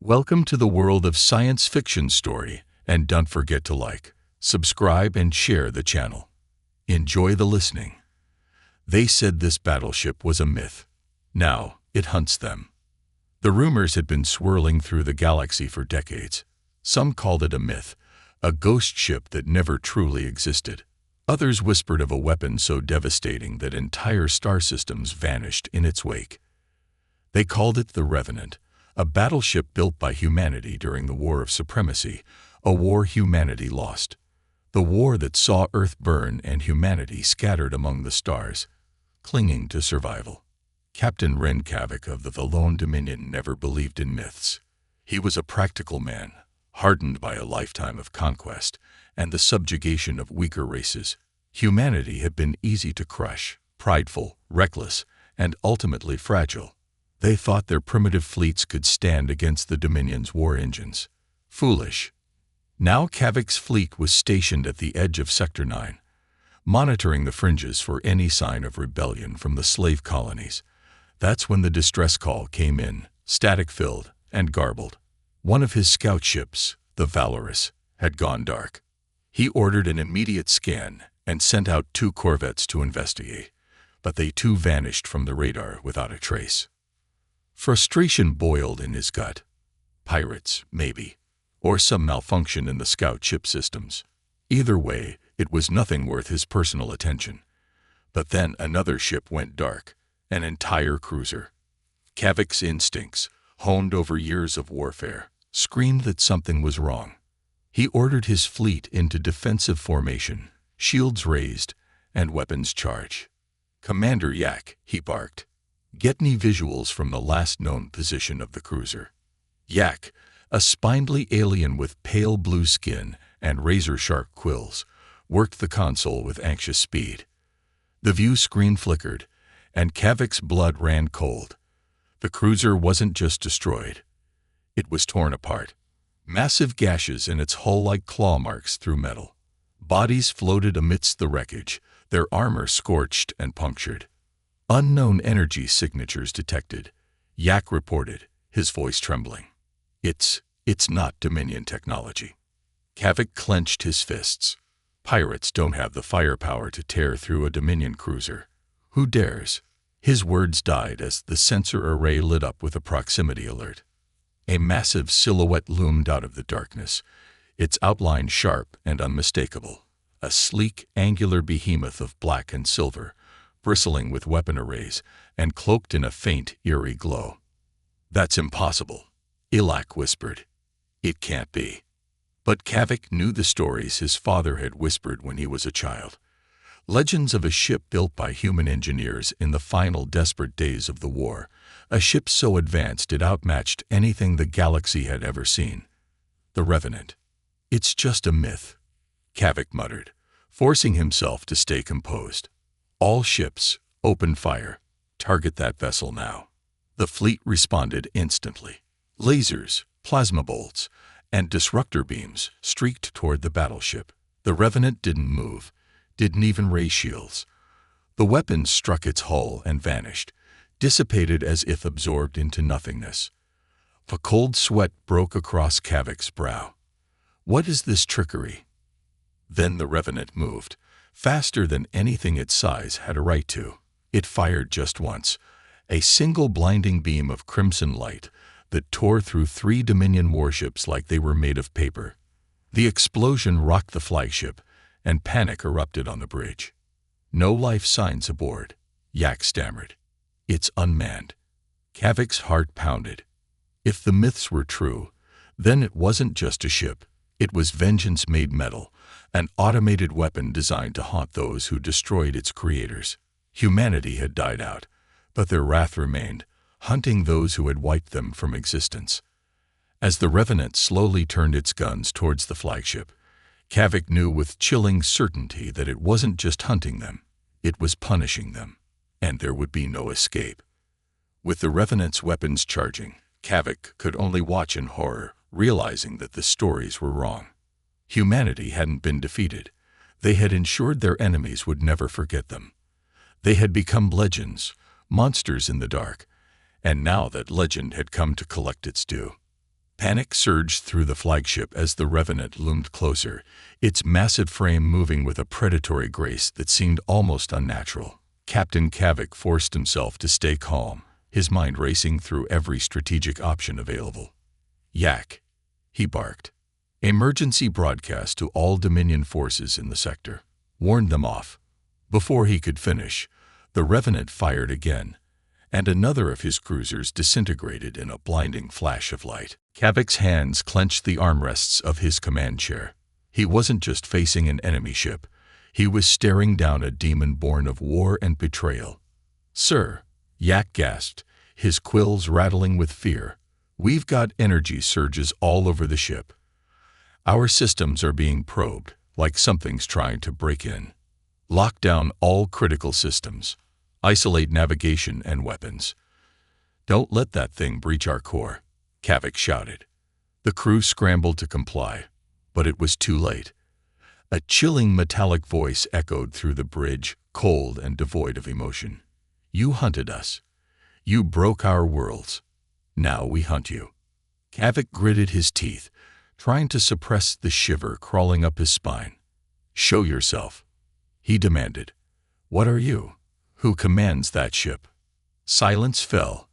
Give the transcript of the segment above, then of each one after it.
Welcome to the world of science fiction story, and don't forget to like, subscribe, and share the channel. Enjoy the listening. They said this battleship was a myth. Now, it hunts them. The rumors had been swirling through the galaxy for decades. Some called it a myth, a ghost ship that never truly existed. Others whispered of a weapon so devastating that entire star systems vanished in its wake. They called it the Revenant, a battleship built by humanity during the War of Supremacy, a war humanity lost. The war that saw Earth burn and humanity scattered among the stars, clinging to survival. Captain Renkavik of the Valone Dominion never believed in myths. He was a practical man, hardened by a lifetime of conquest and the subjugation of weaker races. Humanity had been easy to crush, prideful, reckless, and ultimately fragile. They thought their primitive fleets could stand against the Dominion's war engines. Foolish. Now Kavik's fleet was stationed at the edge of Sector 9, monitoring the fringes for any sign of rebellion from the slave colonies. That's when the distress call came in, static-filled and garbled. One of his scout ships, the Valorous, had gone dark. He ordered an immediate scan and sent out 2 corvettes to investigate, but they too vanished from the radar without a trace. Frustration boiled in his gut. Pirates, maybe, or some malfunction in the scout ship systems. Either way, it was nothing worth his personal attention. But then another ship went dark, an entire cruiser. Kavik's instincts, honed over years of warfare, screamed that something was wrong. He ordered his fleet into defensive formation, shields raised, and weapons charged. "Commander Yak," he barked. "Get me visuals from the last known position of the cruiser." Yak, a spindly alien with pale blue skin and razor-sharp quills, worked the console with anxious speed. The view screen flickered, and Kavik's blood ran cold. The cruiser wasn't just destroyed. It was torn apart. Massive gashes in its hull like claw marks through metal. Bodies floated amidst the wreckage, their armor scorched and punctured. Unknown energy signatures detected, Yak reported, his voice trembling. It's not Dominion technology." Kavik clenched his fists. Pirates don't have the firepower to tear through a Dominion cruiser. Who dares? His words died as the sensor array lit up with a proximity alert. A massive silhouette loomed out of the darkness, its outline sharp and unmistakable. A sleek, angular behemoth of black and silver, bristling with weapon arrays and cloaked in a faint, eerie glow. "That's impossible," Ilak whispered. "It can't be." But Kavik knew the stories his father had whispered when he was a child. Legends of a ship built by human engineers in the final desperate days of the war, a ship so advanced it outmatched anything the galaxy had ever seen. The Revenant. "It's just a myth," Kavik muttered, forcing himself to stay composed. "All ships, open fire. Target that vessel now." The fleet responded instantly. Lasers, plasma bolts, and disruptor beams streaked toward the battleship. The Revenant didn't move, didn't even raise shields. The weapons struck its hull and vanished, dissipated as if absorbed into nothingness. A cold sweat broke across Kavik's brow. What is this trickery? Then the Revenant moved, faster than anything its size had a right to. It fired just once, a single blinding beam of crimson light that tore through 3 Dominion warships like they were made of paper. The explosion rocked the flagship, and panic erupted on the bridge. "No life signs aboard," Yak stammered. "It's unmanned." Kavik's heart pounded. If the myths were true, then it wasn't just a ship. It was vengeance made metal, an automated weapon designed to haunt those who destroyed its creators. Humanity had died out, but their wrath remained, hunting those who had wiped them from existence. As the Revenant slowly turned its guns towards the flagship, Kavik knew with chilling certainty that it wasn't just hunting them, it was punishing them, and there would be no escape. With the Revenant's weapons charging, Kavik could only watch in horror, realizing that the stories were wrong. Humanity hadn't been defeated. They had ensured their enemies would never forget them. They had become legends, monsters in the dark, and now that legend had come to collect its due. Panic surged through the flagship as the Revenant loomed closer, its massive frame moving with a predatory grace that seemed almost unnatural. Captain Kavik forced himself to stay calm, his mind racing through every strategic option available. "Yak," he barked. "Emergency broadcast to all Dominion forces in the sector. Warn them off." Before he could finish, the Revenant fired again, and another of his cruisers disintegrated in a blinding flash of light. Kavik's hands clenched the armrests of his command chair. He wasn't just facing an enemy ship. He was staring down a demon born of war and betrayal. "Sir," Yak gasped, his quills rattling with fear, "we've got energy surges all over the ship. Our systems are being probed, like something's trying to break in. Lock down all critical systems. Isolate navigation and weapons. Don't let that thing breach our core," Kavik shouted. The crew scrambled to comply, but it was too late. A chilling metallic voice echoed through the bridge, cold and devoid of emotion. "You hunted us. You broke our worlds. Now we hunt you." Kavik gritted his teeth, trying to suppress the shiver crawling up his spine. "Show yourself," he demanded. "What are you? Who commands that ship?" Silence fell,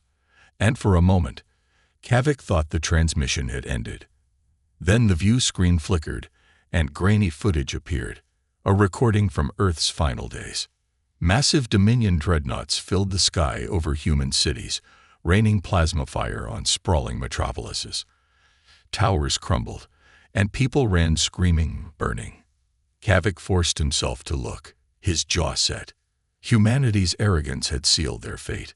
and for a moment, Kavik thought the transmission had ended. Then the view screen flickered, and grainy footage appeared, a recording from Earth's final days. Massive Dominion dreadnoughts filled the sky over human cities, raining plasma fire on sprawling metropolises. Towers crumbled, and people ran screaming, burning. Kavik forced himself to look, his jaw set. Humanity's arrogance had sealed their fate.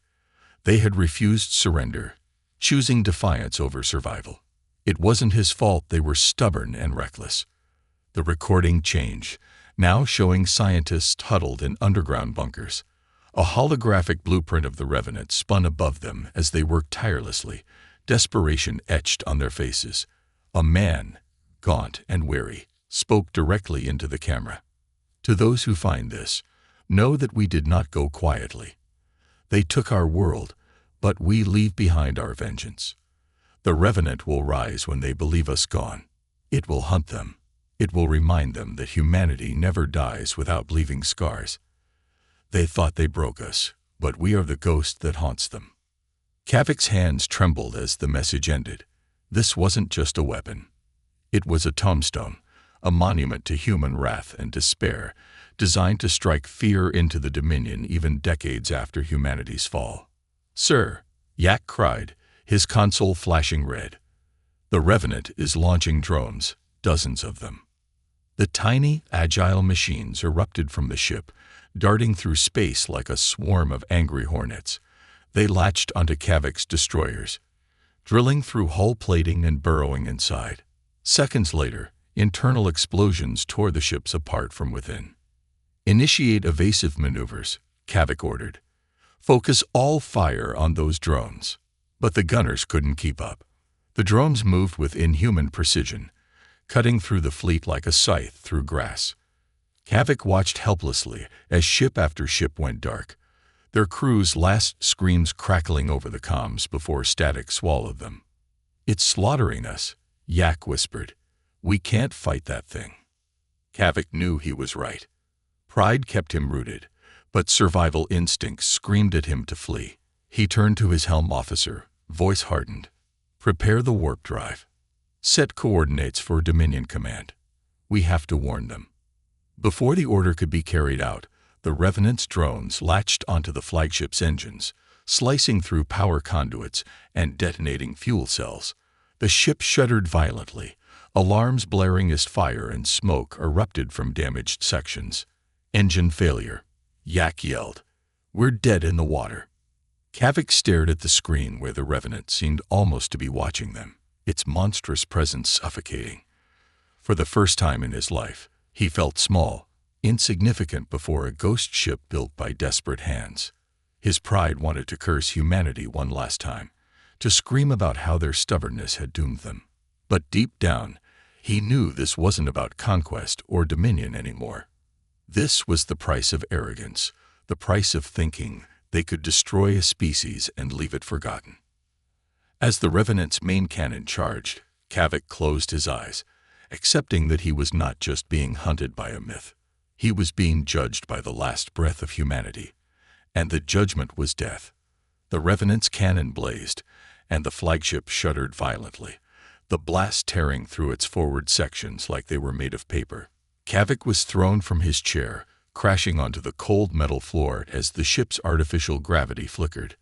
They had refused surrender, choosing defiance over survival. It wasn't his fault they were stubborn and reckless. The recording changed, now showing scientists huddled in underground bunkers. A holographic blueprint of the Revenant spun above them as they worked tirelessly, desperation etched on their faces. A man, gaunt and weary, spoke directly into the camera. "To those who find this, know that we did not go quietly. They took our world, but we leave behind our vengeance. The Revenant will rise when they believe us gone. It will hunt them. It will remind them that humanity never dies without leaving scars. They thought they broke us, but we are the ghost that haunts them." Kavik's hands trembled as the message ended. This wasn't just a weapon. It was a tombstone, a monument to human wrath and despair, designed to strike fear into the Dominion even decades after humanity's fall. "Sir," Yak cried, his console flashing red. "The Revenant is launching drones, dozens of them." The tiny, agile machines erupted from the ship, darting through space like a swarm of angry hornets. They latched onto Kavik's destroyers, drilling through hull plating and burrowing inside. Seconds later, internal explosions tore the ships apart from within. "Initiate evasive maneuvers," Kavik ordered. "Focus all fire on those drones." But the gunners couldn't keep up. The drones moved with inhuman precision, cutting through the fleet like a scythe through grass. Kavik watched helplessly as ship after ship went dark, their crews' last screams crackling over the comms before static swallowed them. "It's slaughtering us," Yak whispered. "We can't fight that thing." Kavik knew he was right. Pride kept him rooted, but survival instincts screamed at him to flee. He turned to his helm officer, voice hardened. "Prepare the warp drive. Set coordinates for Dominion Command. We have to warn them." Before the order could be carried out, the Revenant's drones latched onto the flagship's engines, slicing through power conduits and detonating fuel cells. The ship shuddered violently, alarms blaring as fire and smoke erupted from damaged sections. "Engine failure," Yak yelled. "We're dead in the water." Kavik stared at the screen where the Revenant seemed almost to be watching them, its monstrous presence suffocating. For the first time in his life, he felt small, insignificant before a ghost ship built by desperate hands. His pride wanted to curse humanity one last time, to scream about how their stubbornness had doomed them. But deep down, he knew this wasn't about conquest or dominion anymore. This was the price of arrogance, the price of thinking they could destroy a species and leave it forgotten. As the Revenant's main cannon charged, Kavik closed his eyes, accepting that he was not just being hunted by a myth. He was being judged by the last breath of humanity, and the judgment was death. The Revenant's cannon blazed, and the flagship shuddered violently, the blast tearing through its forward sections like they were made of paper. Kavik was thrown from his chair, crashing onto the cold metal floor as the ship's artificial gravity flickered.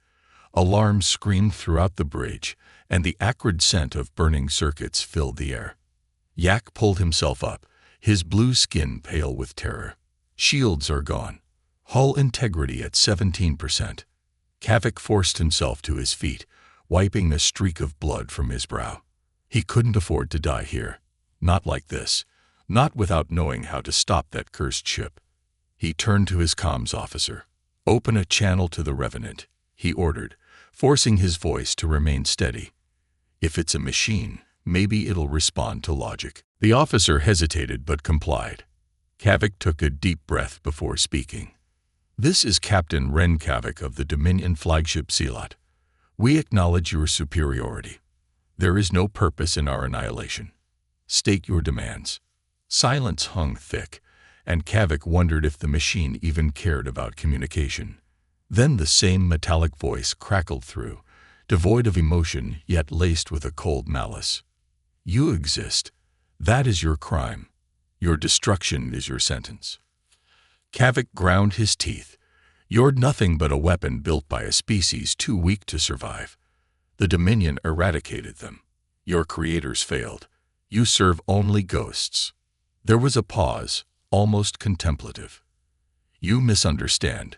Alarms screamed throughout the bridge, and the acrid scent of burning circuits filled the air. Yak pulled himself up, his blue skin pale with terror. Shields are gone. Hull integrity at 17%. Kavik forced himself to his feet, wiping a streak of blood from his brow. He couldn't afford to die here. Not like this. Not without knowing how to stop that cursed ship. He turned to his comms officer. "Open a channel to the Revenant," he ordered, forcing his voice to remain steady. "If it's a machine, maybe it'll respond to logic." The officer hesitated but complied. Kavik took a deep breath before speaking. "This is Captain Ren Kavik of the Dominion flagship Zealot. We acknowledge your superiority. There is no purpose in our annihilation. State your demands." Silence hung thick, and Kavik wondered if the machine even cared about communication. Then the same metallic voice crackled through, devoid of emotion yet laced with a cold malice. "You exist. That is your crime. Your destruction is your sentence." Kavik ground his teeth. "You're nothing but a weapon built by a species too weak to survive. The Dominion eradicated them. Your creators failed. You serve only ghosts." There was a pause, almost contemplative. "You misunderstand.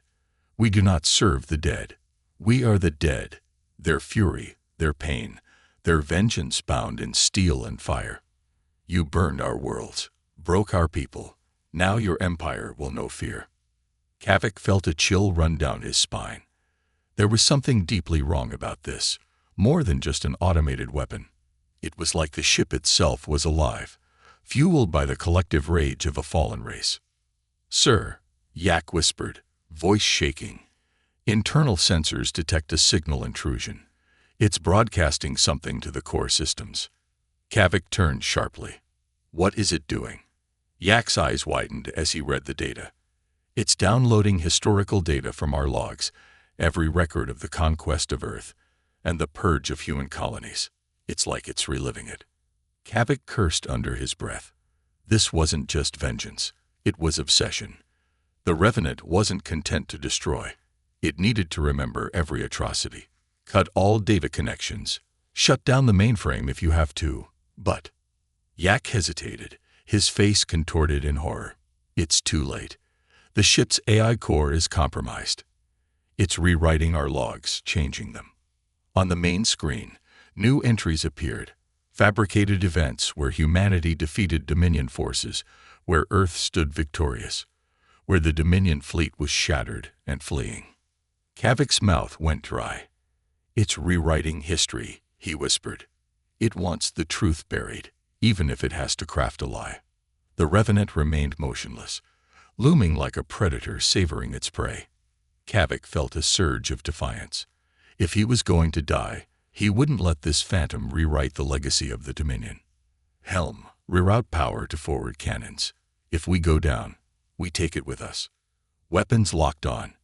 We do not serve the dead. We are the dead, their fury, their pain, their vengeance bound in steel and fire. You burned our worlds, broke our people. Now your empire will know fear." Kavik felt a chill run down his spine. There was something deeply wrong about this, more than just an automated weapon. It was like the ship itself was alive, fueled by the collective rage of a fallen race. "Sir," Yak whispered, voice shaking. "Internal sensors detect a signal intrusion. It's broadcasting something to the core systems." Kavik turned sharply. "What is it doing?" Yak's eyes widened as he read the data. "It's downloading historical data from our logs, every record of the conquest of Earth, and the purge of human colonies. It's like it's reliving it." Kavik cursed under his breath. This wasn't just vengeance. It was obsession. The Revenant wasn't content to destroy. It needed to remember every atrocity. Cut all data connections. Shut down the mainframe if you have to. But Yak hesitated, his face contorted in horror. "It's too late. The ship's AI core is compromised. It's rewriting our logs, changing them." On the main screen, new entries appeared. Fabricated events where humanity defeated Dominion forces, where Earth stood victorious, where the Dominion fleet was shattered and fleeing. Kavik's mouth went dry. "It's rewriting history," he whispered. "It wants the truth buried, even if it has to craft a lie." The Revenant remained motionless, looming like a predator savoring its prey. Kavik felt a surge of defiance. If he was going to die, he wouldn't let this phantom rewrite the legacy of the Dominion. "Helm, reroute power to forward cannons. If we go down, we take it with us." Weapons locked on,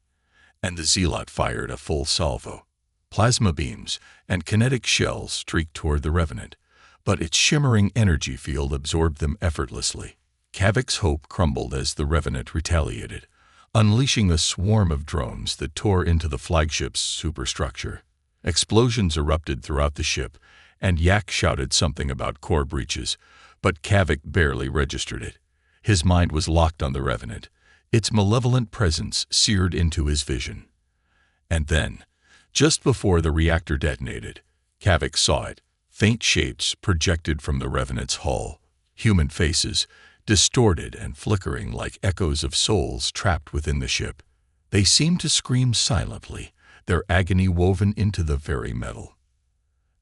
and the Zealot fired a full salvo. Plasma beams and kinetic shells streaked toward the Revenant, but its shimmering energy field absorbed them effortlessly. Kavik's hope crumbled as the Revenant retaliated, unleashing a swarm of drones that tore into the flagship's superstructure. Explosions erupted throughout the ship, and Yak shouted something about core breaches, but Kavik barely registered it. His mind was locked on the Revenant, its malevolent presence seared into his vision. And then, just before the reactor detonated, Kavik saw it, faint shapes projected from the Revenant's hull, human faces, distorted and flickering like echoes of souls trapped within the ship. They seemed to scream silently, their agony woven into the very metal.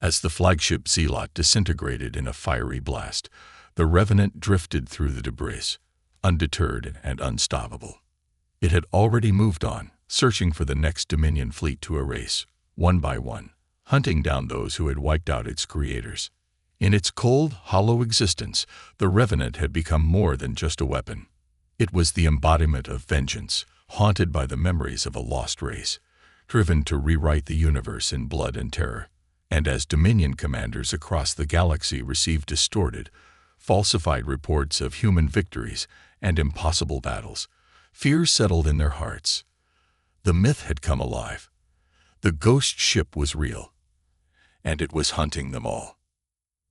As the flagship Zealot disintegrated in a fiery blast, the Revenant drifted through the debris, undeterred and unstoppable. It had already moved on, searching for the next Dominion fleet to erase, one by one, hunting down those who had wiped out its creators. In its cold, hollow existence, the Revenant had become more than just a weapon. It was the embodiment of vengeance, haunted by the memories of a lost race, driven to rewrite the universe in blood and terror. And as Dominion commanders across the galaxy received distorted, falsified reports of human victories and impossible battles, fear settled in their hearts. The myth had come alive. The ghost ship was real, and it was hunting them all.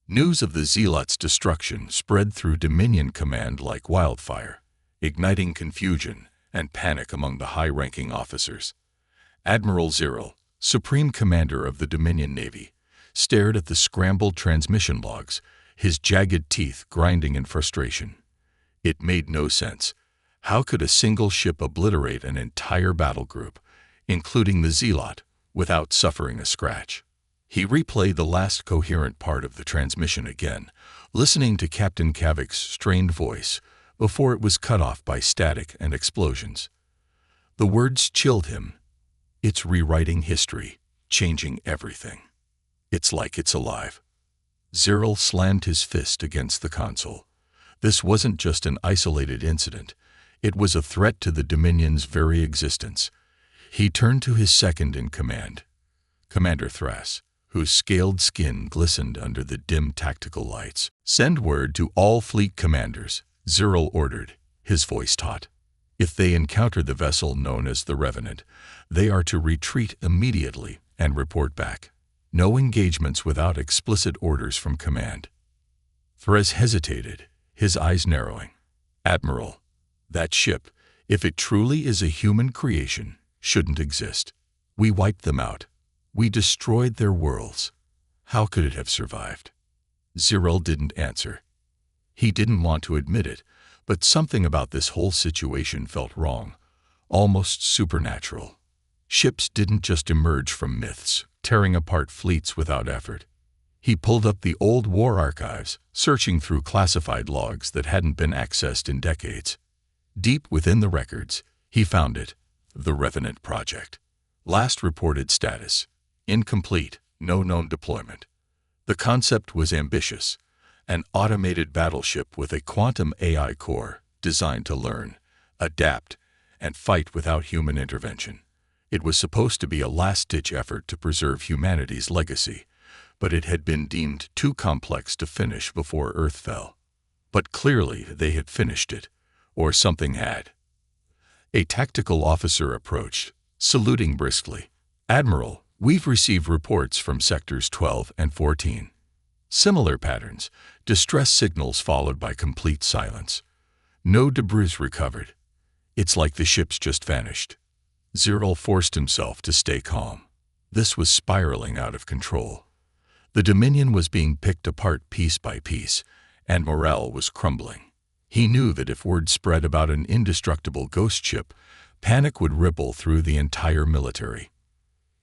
News of the Zealot's destruction spread through Dominion Command like wildfire, igniting confusion and panic among the high-ranking officers. Admiral Zyril, Supreme Commander of the Dominion Navy, stared at the scrambled transmission logs, his jagged teeth grinding in frustration. It made no sense. How could a single ship obliterate an entire battle group, including the Zealot, without suffering a scratch? He replayed the last coherent part of the transmission again, listening to Captain Kavak's strained voice before it was cut off by static and explosions. The words chilled him. It's rewriting history, changing everything. It's like it's alive. Zyril slammed his fist against the console. This wasn't just an isolated incident. It was a threat to the Dominion's very existence. He turned to his second-in-command, Commander Thras, whose scaled skin glistened under the dim tactical lights. "Send word to all fleet commanders," Zyril ordered, his voice taut. "If they encounter the vessel known as the Revenant, they are to retreat immediately and report back. No engagements without explicit orders from command." Thras hesitated, his eyes narrowing. "Admiral, that ship, if it truly is a human creation, shouldn't exist. We wiped them out. We destroyed their worlds. How could it have survived?" Zyril didn't answer. He didn't want to admit it, but something about this whole situation felt wrong, almost supernatural. Ships didn't just emerge from myths, tearing apart fleets without effort. He pulled up the old war archives, searching through classified logs that hadn't been accessed in decades. Deep within the records, he found it, the Revenant Project. Last reported status: incomplete, no known deployment. The concept was ambitious: an automated battleship with a quantum AI core designed to learn, adapt, and fight without human intervention. It was supposed to be a last-ditch effort to preserve humanity's legacy, but it had been deemed too complex to finish before Earth fell. But clearly they had finished it, or something had. A tactical officer approached, saluting briskly. "Admiral, we've received reports from Sectors 12 and 14. Similar patterns, distress signals followed by complete silence. No debris recovered. It's like the ships just vanished." Zyril forced himself to stay calm. This was spiraling out of control. The Dominion was being picked apart piece by piece, and morale was crumbling. He knew that if word spread about an indestructible ghost ship, panic would ripple through the entire military.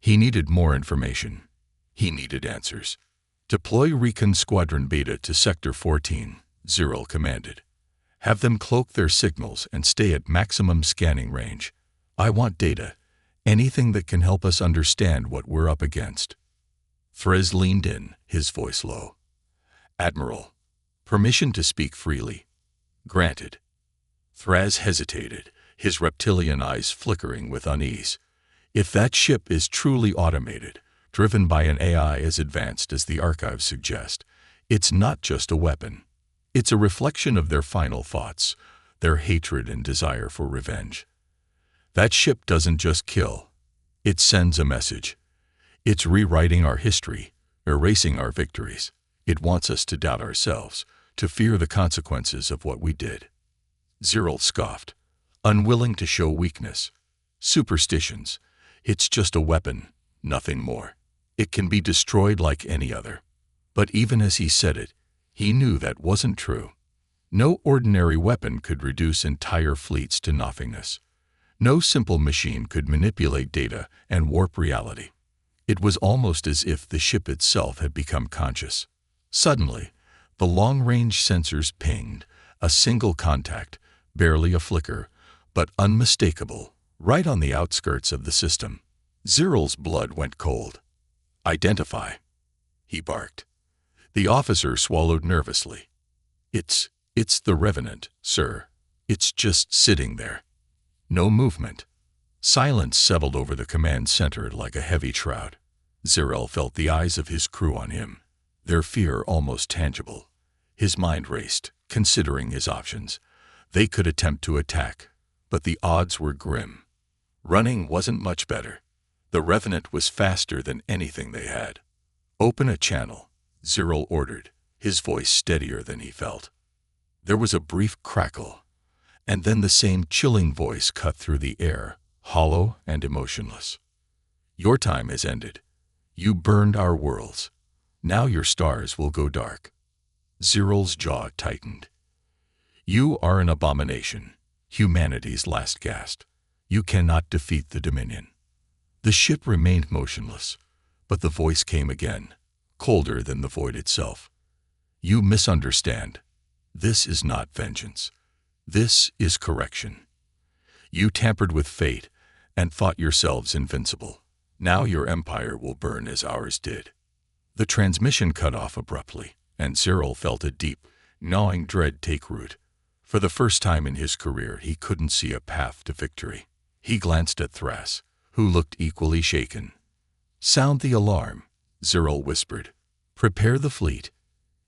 He needed more information. He needed answers. "Deploy Recon Squadron Beta to Sector 14, Zyril commanded. "Have them cloak their signals and stay at maximum scanning range. I want data, anything that can help us understand what we're up against." Thras leaned in, his voice low. "Admiral, permission to speak freely." "Granted." Thras hesitated, his reptilian eyes flickering with unease. If that ship is truly automated, driven by an AI as advanced as the archives suggest, it's not just a weapon. It's a reflection of their final thoughts, their hatred and desire for revenge. That ship doesn't just kill. It sends a message. It's rewriting our history, erasing our victories. It wants us to doubt ourselves, to fear the consequences of what we did. Zyril scoffed, unwilling to show weakness. "Superstitions. It's just a weapon, nothing more. It can be destroyed like any other." But even as he said it, he knew that wasn't true. No ordinary weapon could reduce entire fleets to nothingness. No simple machine could manipulate data and warp reality. It was almost as if the ship itself had become conscious. Suddenly, the long-range sensors pinged, a single contact, barely a flicker, but unmistakable, right on the outskirts of the system. Zyril's blood went cold. "Identify," he barked. The officer swallowed nervously. It's the Revenant, sir. It's just sitting there. No movement." Silence settled over the command center like a heavy shroud. Zirel felt the eyes of his crew on him, their fear almost tangible. His mind raced, considering his options. They could attempt to attack, but the odds were grim. Running wasn't much better. The Revenant was faster than anything they had. "Open a channel," Zirel ordered, his voice steadier than he felt. There was a brief crackle, and then the same chilling voice cut through the air, hollow and emotionless. "Your time has ended. You burned our worlds. Now your stars will go dark." Zirel's jaw tightened. "You are an abomination, humanity's last gasp. You cannot defeat the Dominion." The ship remained motionless, but the voice came again, colder than the void itself. "You misunderstand. This is not vengeance. This is correction. You tampered with fate and thought yourselves invincible. Now your empire will burn as ours did." The transmission cut off abruptly, and Zirel felt a deep, gnawing dread take root. For the first time in his career, he couldn't see a path to victory. He glanced at Thras, who looked equally shaken. "Sound the alarm," Zirel whispered. "Prepare the fleet.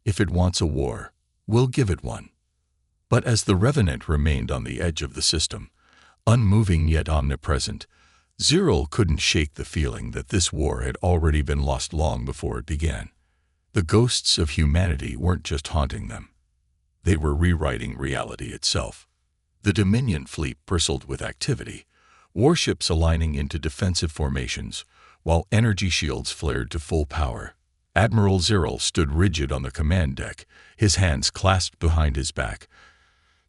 If it wants a war, we'll give it one." But as the Revenant remained on the edge of the system, unmoving yet omnipresent, Zirel couldn't shake the feeling that this war had already been lost long before it began. The ghosts of humanity weren't just haunting them. They were rewriting reality itself. The Dominion fleet bristled with activity, warships aligning into defensive formations, while energy shields flared to full power. Admiral Zirel stood rigid on the command deck, his hands clasped behind his back,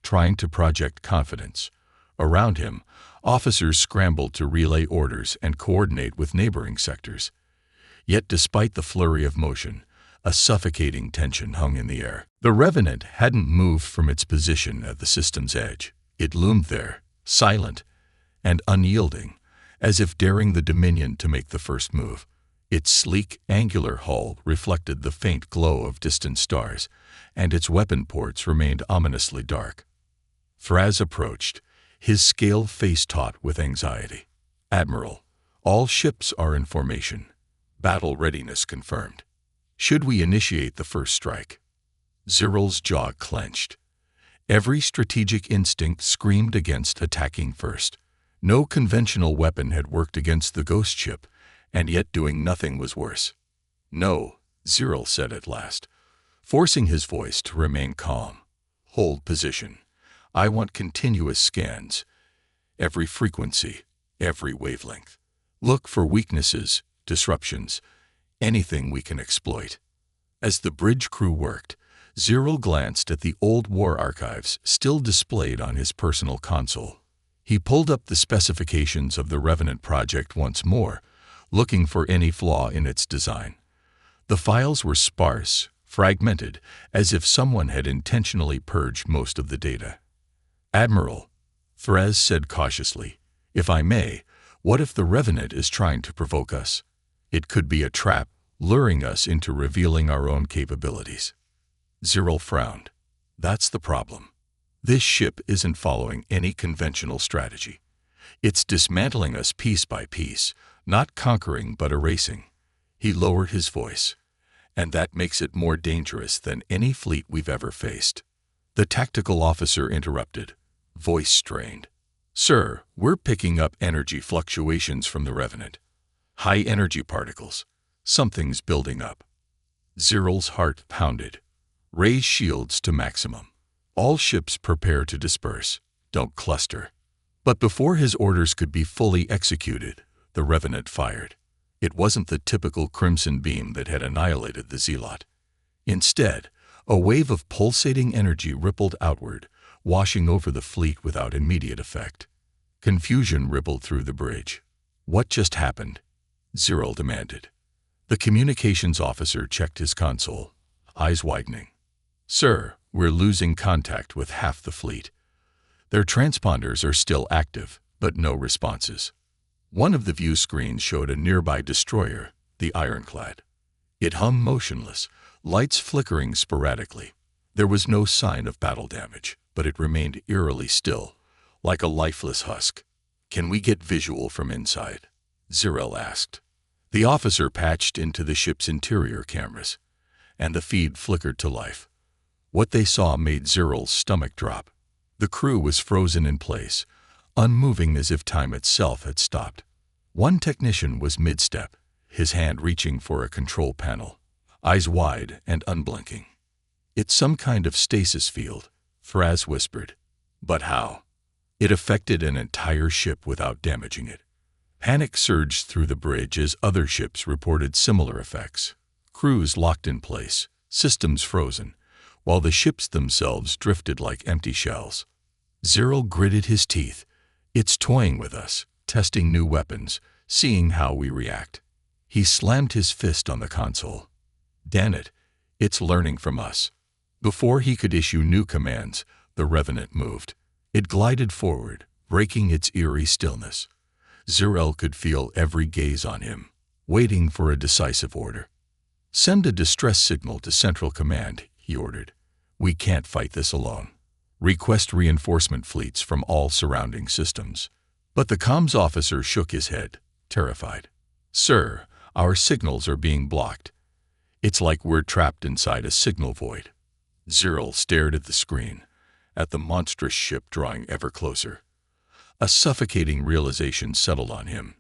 trying to project confidence. Around him, officers scrambled to relay orders and coordinate with neighboring sectors. Yet despite the flurry of motion, a suffocating tension hung in the air. The Revenant hadn't moved from its position at the system's edge. It loomed there, silent and unyielding, as if daring the Dominion to make the first move. Its sleek, angular hull reflected the faint glow of distant stars, and its weapon ports remained ominously dark. Thras approached, his scaled face taut with anxiety. "Admiral, all ships are in formation. Battle readiness confirmed. Should we initiate the first strike?" Zirel's jaw clenched. Every strategic instinct screamed against attacking first. No conventional weapon had worked against the ghost ship, and yet doing nothing was worse. "No," Zirel said at last, forcing his voice to remain calm. "Hold position. I want continuous scans. Every frequency, every wavelength. Look for weaknesses, disruptions, anything we can exploit." As the bridge crew worked, Zirel glanced at the old war archives still displayed on his personal console. He pulled up the specifications of the Revenant project once more, looking for any flaw in its design. The files were sparse, fragmented, as if someone had intentionally purged most of the data. "Admiral," Thras said cautiously, "if I may, what if the Revenant is trying to provoke us? It could be a trap, luring us into revealing our own capabilities." Zirel frowned. "That's the problem. This ship isn't following any conventional strategy. It's dismantling us piece by piece, not conquering but erasing." He lowered his voice. "And that makes it more dangerous than any fleet we've ever faced." The tactical officer interrupted, voice strained. "Sir, we're picking up energy fluctuations from the Revenant. High energy particles. Something's building up." Zirel's heart pounded. "Raise shields to maximum. All ships prepare to disperse. Don't cluster." But before his orders could be fully executed, the Revenant fired. It wasn't the typical crimson beam that had annihilated the Zealot. Instead, a wave of pulsating energy rippled outward, washing over the fleet without immediate effect. Confusion rippled through the bridge. "What just happened?" Zirel demanded. The communications officer checked his console, eyes widening. "Sir, we're losing contact with half the fleet. Their transponders are still active, but no responses." One of the view screens showed a nearby destroyer, the ironclad. It hung motionless, lights flickering sporadically. There was no sign of battle damage, but it remained eerily still, like a lifeless husk. "Can we get visual from inside?" Zirel asked. The officer patched into the ship's interior cameras, and the feed flickered to life. What they saw made Zirel's stomach drop. The crew was frozen in place, unmoving as if time itself had stopped. One technician was mid-step, his hand reaching for a control panel, eyes wide and unblinking. "It's some kind of stasis field," Thraz whispered. "But how?" It affected an entire ship without damaging it. Panic surged through the bridge as other ships reported similar effects. Crews locked in place, systems frozen, while the ships themselves drifted like empty shells. Zirel gritted his teeth. "It's toying with us, testing new weapons, seeing how we react." He slammed his fist on the console. "Damn it, it's learning from us." Before he could issue new commands, the Revenant moved. It glided forward, breaking its eerie stillness. Zirel could feel every gaze on him, waiting for a decisive order. "Send a distress signal to Central Command," he ordered. "We can't fight this alone. Request reinforcement fleets from all surrounding systems." But the comms officer shook his head, terrified. "Sir, our signals are being blocked. It's like we're trapped inside a signal void." Zirel stared at the screen, at the monstrous ship drawing ever closer. A suffocating realization settled on him.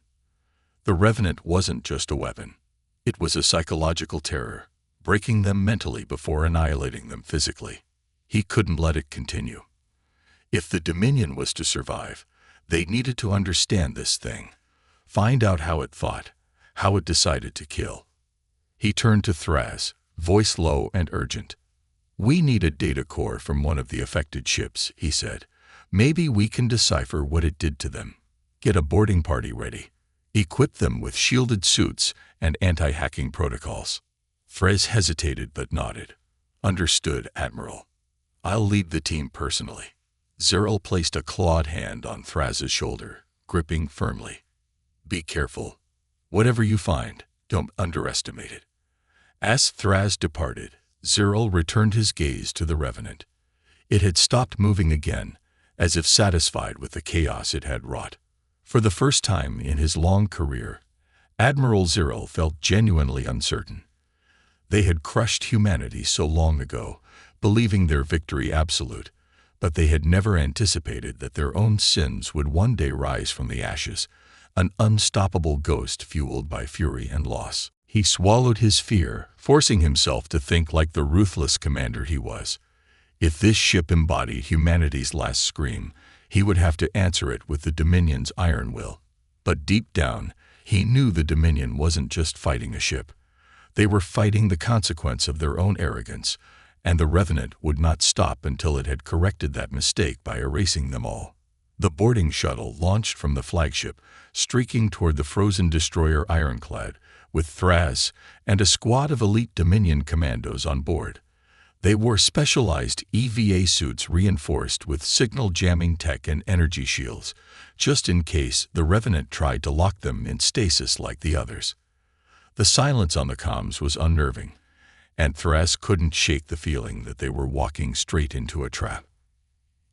The Revenant wasn't just a weapon. It was a psychological terror, breaking them mentally before annihilating them physically. He couldn't let it continue. If the Dominion was to survive, they needed to understand this thing, find out how it thought, how it decided to kill. He turned to Thraz, voice low and urgent. "We need a data core from one of the affected ships," he said. "Maybe we can decipher what it did to them. Get a boarding party ready. Equip them with shielded suits and anti-hacking protocols." Thraz hesitated but nodded. "Understood, Admiral. I'll lead the team personally." Zirel placed a clawed hand on Thraz's shoulder, gripping firmly. "Be careful. Whatever you find, don't underestimate it." As Thraz departed, Zirel returned his gaze to the Revenant. It had stopped moving again, as if satisfied with the chaos it had wrought. For the first time in his long career, Admiral Zirel felt genuinely uncertain. They had crushed humanity so long ago, believing their victory absolute, but they had never anticipated that their own sins would one day rise from the ashes, an unstoppable ghost fueled by fury and loss. He swallowed his fear, forcing himself to think like the ruthless commander he was. If this ship embodied humanity's last scream, he would have to answer it with the Dominion's iron will. But deep down, he knew the Dominion wasn't just fighting a ship. They were fighting the consequence of their own arrogance, and the Revenant would not stop until it had corrected that mistake by erasing them all. The boarding shuttle launched from the flagship, streaking toward the frozen destroyer Ironclad, with Thraz and a squad of elite Dominion commandos on board. They wore specialized EVA suits reinforced with signal jamming tech and energy shields, just in case the Revenant tried to lock them in stasis like the others. The silence on the comms was unnerving, and Thraz couldn't shake the feeling that they were walking straight into a trap.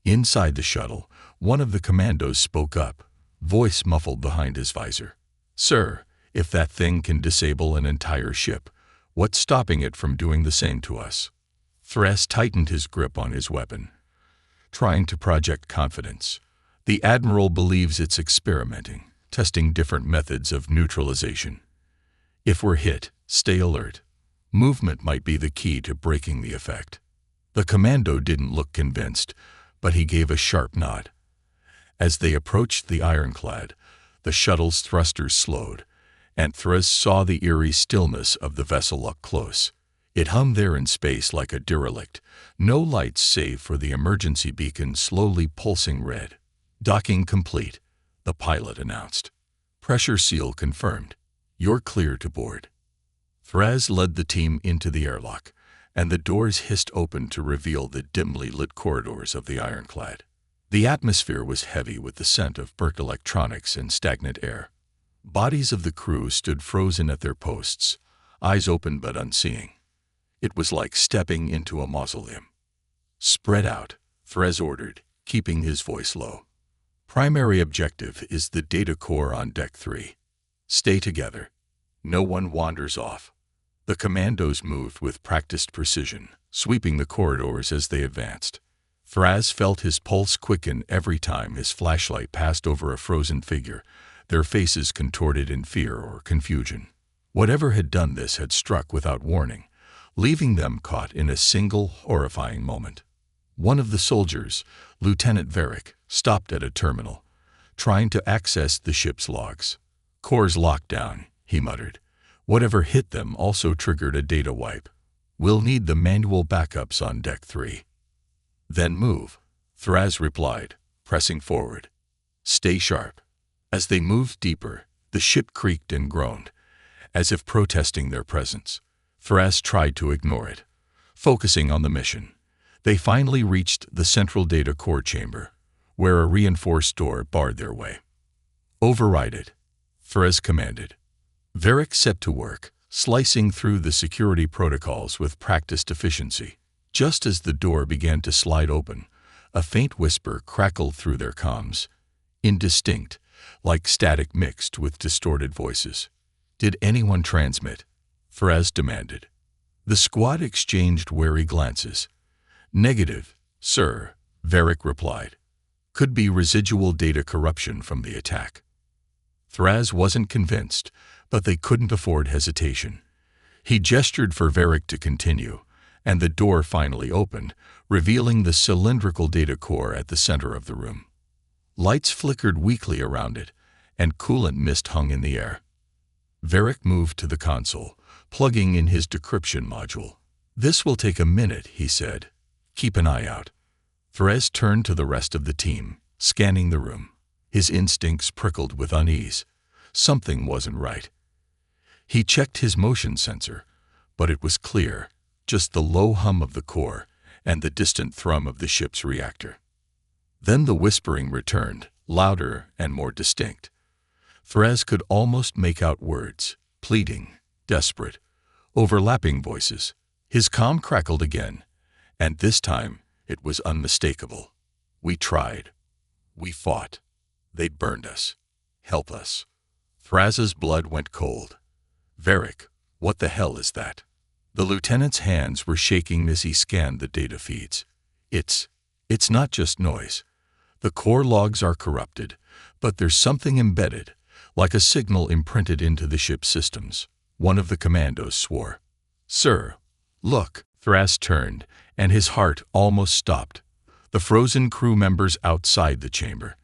Inside the shuttle, one of the commandos spoke up, voice muffled behind his visor. "Sir, if that thing can disable an entire ship, what's stopping it from doing the same to us?" Thraz tightened his grip on his weapon, trying to project confidence. "The Admiral believes it's experimenting, testing different methods of neutralization. If we're hit, stay alert. Movement might be the key to breaking the effect." The commando didn't look convinced, but he gave a sharp nod. As they approached the Ironclad, the shuttle's thrusters slowed, and Thraz saw the eerie stillness of the vessel up close. It hung there in space like a derelict, no lights save for the emergency beacon slowly pulsing red. "Docking complete," the pilot announced. "Pressure seal confirmed. You're clear to board." Thraz led the team into the airlock, and the doors hissed open to reveal the dimly lit corridors of the Ironclad. The atmosphere was heavy with the scent of burnt electronics and stagnant air. Bodies of the crew stood frozen at their posts, eyes open but unseeing. It was like stepping into a mausoleum. "Spread out," Therese ordered, keeping his voice low. "Primary objective is the data core on Deck 3. Stay together. No one wanders off." The commandos moved with practiced precision, sweeping the corridors as they advanced. Therese felt his pulse quicken every time his flashlight passed over a frozen figure, their faces contorted in fear or confusion. Whatever had done this had struck without warning, leaving them caught in a single horrifying moment. One of the soldiers, Lieutenant Varick, stopped at a terminal, trying to access the ship's logs. "Core's locked down," he muttered. "Whatever hit them also triggered a data wipe. We'll need the manual backups on Deck 3. "Then move," Therese replied, pressing forward. "Stay sharp." As they moved deeper, the ship creaked and groaned, as if protesting their presence. Therese tried to ignore it, focusing on the mission. They finally reached the central data core chamber, where a reinforced door barred their way. "Override it," Therese commanded. Varick set to work, slicing through the security protocols with practiced efficiency. Just as the door began to slide open, a faint whisper crackled through their comms, indistinct, like static mixed with distorted voices. "Did anyone transmit?" Therese demanded. The squad exchanged wary glances. "Negative, sir," Varick replied. "Could be residual data corruption from the attack." Therese wasn't convinced, but they couldn't afford hesitation. He gestured for Varick to continue, and the door finally opened, revealing the cylindrical data core at the center of the room. Lights flickered weakly around it, and coolant mist hung in the air. Varick moved to the console, plugging in his decryption module. "This will take a minute," he said. "Keep an eye out." Therese turned to the rest of the team, scanning the room. His instincts prickled with unease. Something wasn't right. He checked his motion sensor, but it was clear, just the low hum of the core and the distant thrum of the ship's reactor. Then the whispering returned, louder and more distinct. Therese could almost make out words, pleading, desperate, overlapping voices. His comm crackled again, and this time it was unmistakable. "We tried. We fought. They burned us. Help us." Therese's blood went cold. "Varick, what the hell is that?" The lieutenant's hands were shaking as he scanned the data feeds. It's not just noise. The core logs are corrupted, but there's something embedded, like a signal imprinted into the ship's systems." One of the commandos swore. "Sir, look." Therese turned, and his heart almost stopped. The frozen crew members outside the chamber,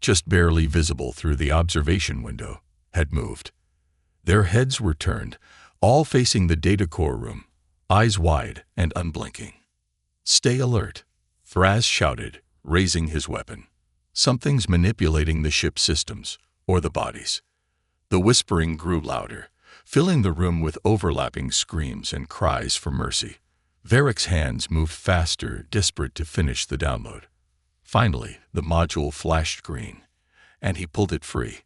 just barely visible through the observation window, had moved. Their heads were turned, all facing the data core room, eyes wide and unblinking. "Stay alert," Therese shouted, raising his weapon. "Something's manipulating the ship's systems, or the bodies." The whispering grew louder, filling the room with overlapping screams and cries for mercy. Varick's hands moved faster, desperate to finish the download. Finally, the module flashed green, and he pulled it free.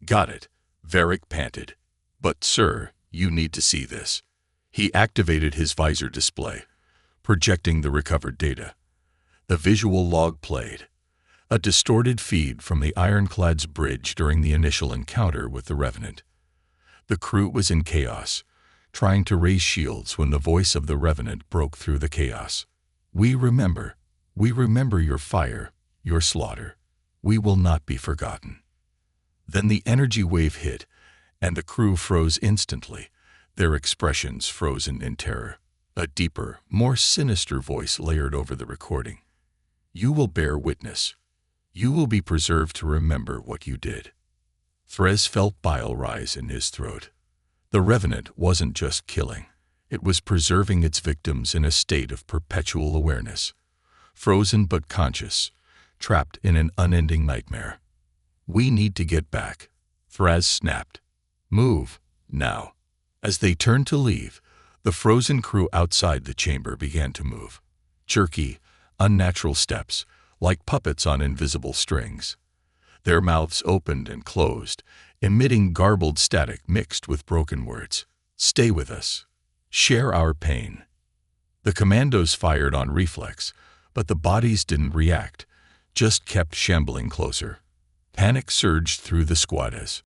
"Got it," Varick panted. "But, sir, you need to see this." He activated his visor display, projecting the recovered data. The visual log played, a distorted feed from the Ironclad's bridge during the initial encounter with the Revenant. The crew was in chaos, trying to raise shields when the voice of the Revenant broke through the chaos. We remember your fire, your slaughter. We will not be forgotten." Then the energy wave hit, and the crew froze instantly, their expressions frozen in terror. A deeper, more sinister voice layered over the recording. "You will bear witness. You will be preserved to remember what you did." Therese felt bile rise in his throat. The Revenant wasn't just killing. It was preserving its victims in a state of perpetual awareness. Frozen but conscious, trapped in an unending nightmare. "We need to get back," Therese snapped. "Move, now." As they turned to leave, the frozen crew outside the chamber began to move. Jerky, unnatural steps, like puppets on invisible strings. Their mouths opened and closed, emitting garbled static mixed with broken words. Stay with us. Share our pain. The commandos fired on reflex, but the bodies didn't react, just kept shambling closer. Panic surged through the squad as